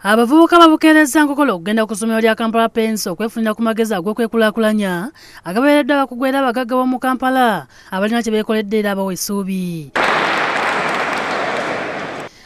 Abavubuka babukeereza nkokola okugenda ku ssomero lya Kampala Penso okwefunira ku magezi ag'okwekulaakulanya agabeereddwa abakugwera abagagga b'omu Kampala abalina kye beekoledde era abawa essuubi.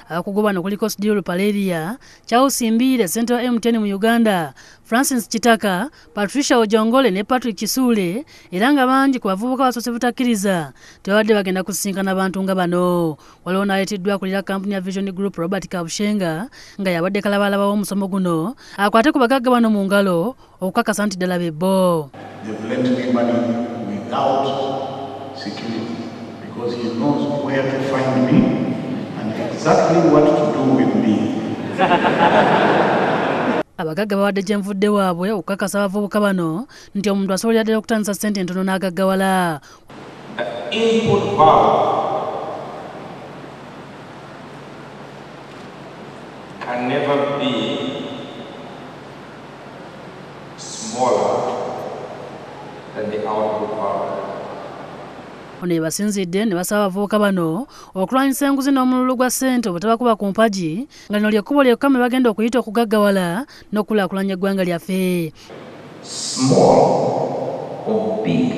Abakugu bano kuliko Sidiru Paleria, Charles Mbiire, Central MTN mu Uganda, Francis Kitaka, Patricia Ojongole ne Patrick Kisule, era nga bangi ku bavubuka basoose butakkiriza tebabadde bagenda kusisinkana bantu nga bano. Waliwo n'aleetiddwa akulira kampuni ya Vision Group Robert Kabushenga nga yabadde kalabalaba w'omusomo guno akwate ku bagagga bano mu ngalo okukakasa nti ddala be bo. They've lent me money without security because he knows where to find me. Exactly what to do with me. Abagagga bawadde gye nvudde waabwe okukakasa abavubuka bano nti omuntu asobolera ddala okutandisa ssente entono n'agaggawala. Input value can never be smaller than the output value. Ono yebasinzidde ne basaba abavubuka bano okulwanyisa enguzi n'omululu gwa ssente obutabakuba ku mpagi nga lino ly'ekkubo lyokka me bagenda okuyita okugaggawala n'okulaakulanya eggwanga lyaffe. Small or big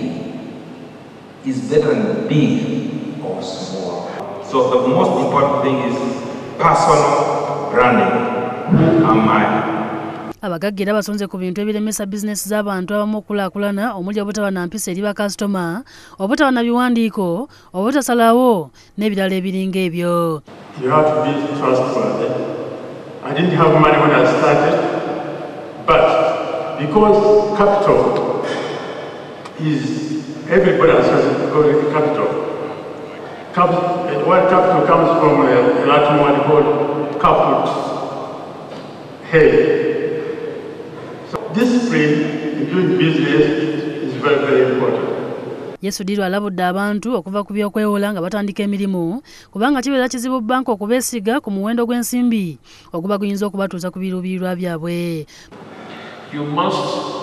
is better than big or small. So the most important thing is personal branding. Abagagga era basonze ku bintu ebiremesa bizinesi z'abantu abamu okulaakulana omuli obutaba na mpisa eri bakasitoma, obutaba na biwandiiko, obutasalawo n'ebirala ebiringa ebyo. You have to be trustworthy. I didn't have money when I started, but because capital is everybody has capital. What capital comes from a Latin word called caput, head. Discipline in doing business is very, very important. Yesudiru alabudde abantu okuva ku by'okwewola nga batandika emirimu kubanga kibeera kizibu banka okubeesiga ku muwendo gw'ensimbi oguba guyinza okubatuuza ku biruubirirwa byabwe. You must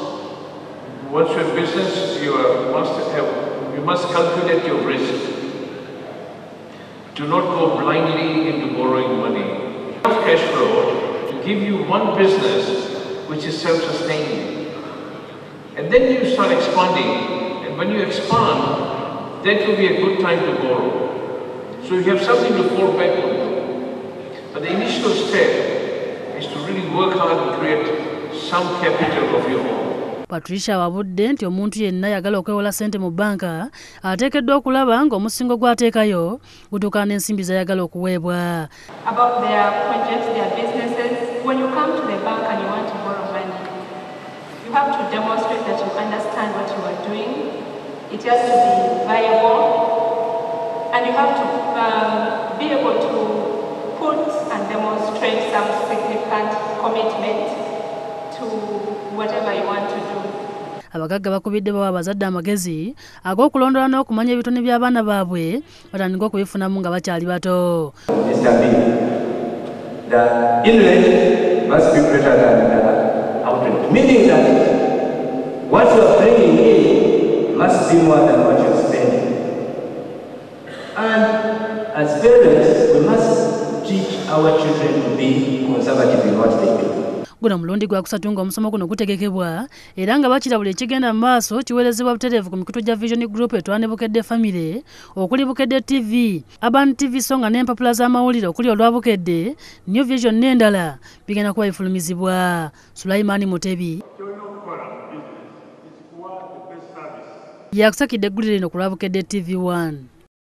calculate your risk. Do not go blindly into borrowing money. Have cash flow to give you one business which is self-sustaining. And then you start expanding, and when you expand, that will be a good time to borrow. So you have something to fall back on. But the initial step is to really work hard and create some capital of your own. Patricia wabudde nti omuntu yenna yagala okwewola ssente mu banka ateekeddwa okulaba ng'omusingo gw'ateekayo gutuukana n'ensimbi z'ayagala okuweebwa. About their projects, their businesses, when you come to the bank and you want to borrow money, you have to demonstrate that you understand what you are doing. It has to be viable, and you have to be able to put and demonstrate some significant commitment to whatever you want to do. Abagagga bakubidde bawa abazadde amagezi ag'okulondola n'okumanya ebitone by'abaana baabwe batandika okubifunamu nga bakyali bato. The inlet must be greater than the outlet, meaning that what you are bringing in must be more than what you are spending. And as parents, we must teach our children to be conservative in what they do. Guno mulundi gwa kusatu ng'omusomo guno gutegekebwa era nga bakira buli ekigenda mu maaso kiweerezebwa butereevu ku mikutu gya Vision Group etwana Bukedde Family okuli Bukedde TV, Urban TV Songa n'empapula z'amawulire okuli olwa Bukedde, New Vision n'endala bigenda kuba bifulumizibwa. Sulaiman Mutebi yakusakidde eggulire lino ku lwa Bukedde TV 1.